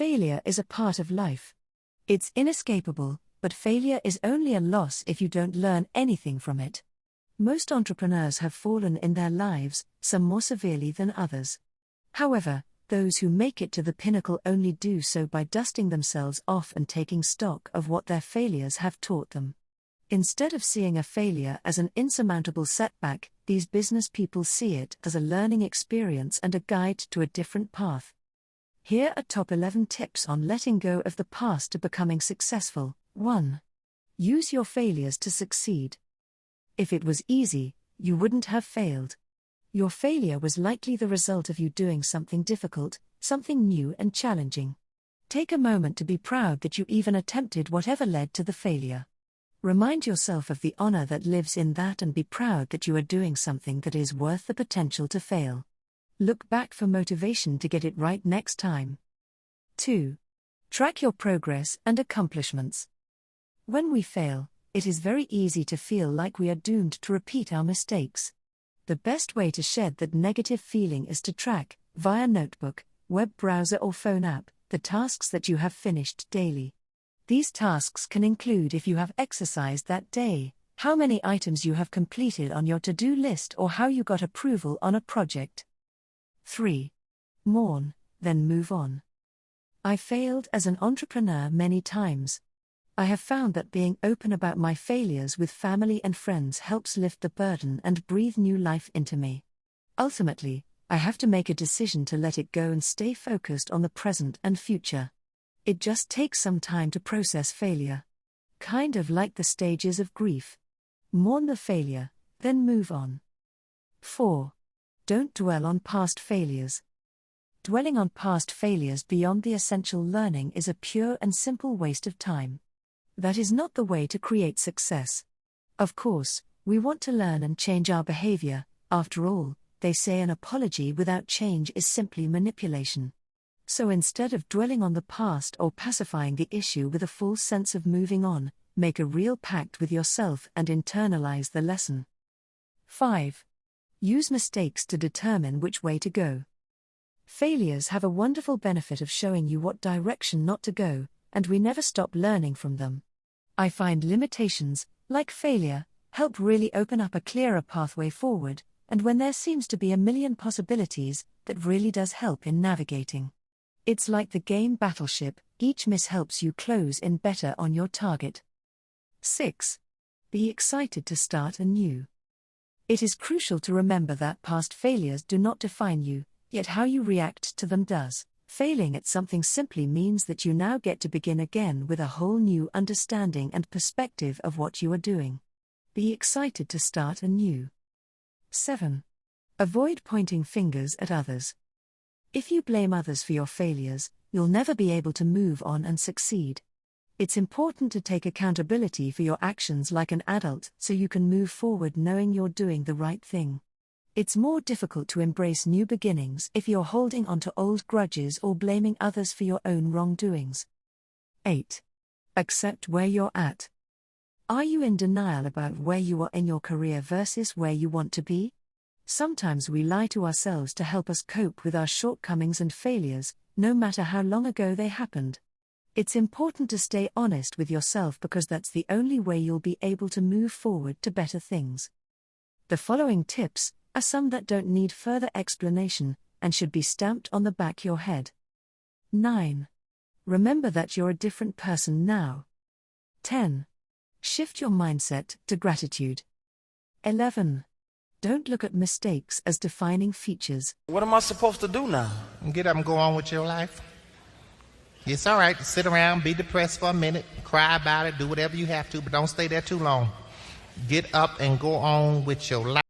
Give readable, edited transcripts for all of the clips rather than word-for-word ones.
Failure is a part of life. It's inescapable, but failure is only a loss if you don't learn anything from it. Most entrepreneurs have fallen in their lives, some more severely than others. However, those who make it to the pinnacle only do so by dusting themselves off and taking stock of what their failures have taught them. Instead of seeing a failure as an insurmountable setback, these business people see it as a learning experience and a guide to a different path. Here are top 11 tips on letting go of the past to becoming successful. 1. Use your failures to succeed. If it was easy, you wouldn't have failed. Your failure was likely the result of you doing something difficult, something new and challenging. Take a moment to be proud that you even attempted whatever led to the failure. Remind yourself of the honor that lives in that and be proud that you are doing something that is worth the potential to fail. Look back for motivation to get it right next time. 2. Track your progress and accomplishments. When we fail, it is very easy to feel like we are doomed to repeat our mistakes. The best way to shed that negative feeling is to track, via notebook, web browser or phone app, the tasks that you have finished daily. These tasks can include if you have exercised that day, how many items you have completed on your to-do list, or how you got approval on a project. 3. Mourn, then move on. I failed as an entrepreneur many times. I have found that being open about my failures with family and friends helps lift the burden and breathe new life into me. Ultimately, I have to make a decision to let it go and stay focused on the present and future. It just takes some time to process failure. Kind of like the stages of grief. Mourn the failure, then move on. 4. Don't dwell on past failures. Dwelling on past failures beyond the essential learning is a pure and simple waste of time. That is not the way to create success. Of course, we want to learn and change our behavior. After all, they say an apology without change is simply manipulation. So instead of dwelling on the past or pacifying the issue with a false sense of moving on, make a real pact with yourself and internalize the lesson. 5. Use mistakes to determine which way to go. Failures have a wonderful benefit of showing you what direction not to go, and we never stop learning from them. I find limitations, like failure, help really open up a clearer pathway forward, and when there seems to be a million possibilities, that really does help in navigating. It's like the game Battleship, each miss helps you close in better on your target. 6. Be excited to start anew. It is crucial to remember that past failures do not define you, yet how you react to them does. Failing at something simply means that you now get to begin again with a whole new understanding and perspective of what you are doing. Be excited to start anew. 7. Avoid pointing fingers at others. If you blame others for your failures, you'll never be able to move on and succeed. It's important to take accountability for your actions like an adult so you can move forward knowing you're doing the right thing. It's more difficult to embrace new beginnings if you're holding onto old grudges or blaming others for your own wrongdoings. 8. Accept where you're at. Are you in denial about where you are in your career versus where you want to be? Sometimes we lie to ourselves to help us cope with our shortcomings and failures, no matter how long ago they happened. It's important to stay honest with yourself because that's the only way you'll be able to move forward to better things. The following tips are some that don't need further explanation and should be stamped on the back of your head. 9. Remember that you're a different person now. 10. Shift your mindset to gratitude. 11. Don't look at mistakes as defining features. What am I supposed to do now? Get up and go on with your life. It's all right to sit around, be depressed for a minute, cry about it, do whatever you have to, but don't stay there too long. Get up and go on with your life.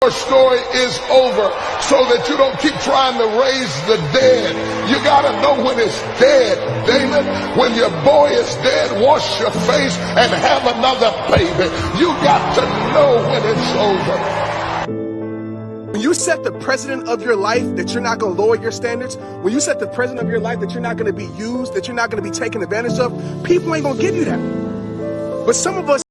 Your story is over, so that you don't keep trying to raise the dead. You gotta know when it's dead, David. When your boy is dead, wash your face and have another baby. You got to know when it's over. When you set the precedent of your life that you're not going to lower your standards, when you set the precedent of your life that you're not going to be used, that you're not going to be taken advantage of, people ain't going to give you that. But some of us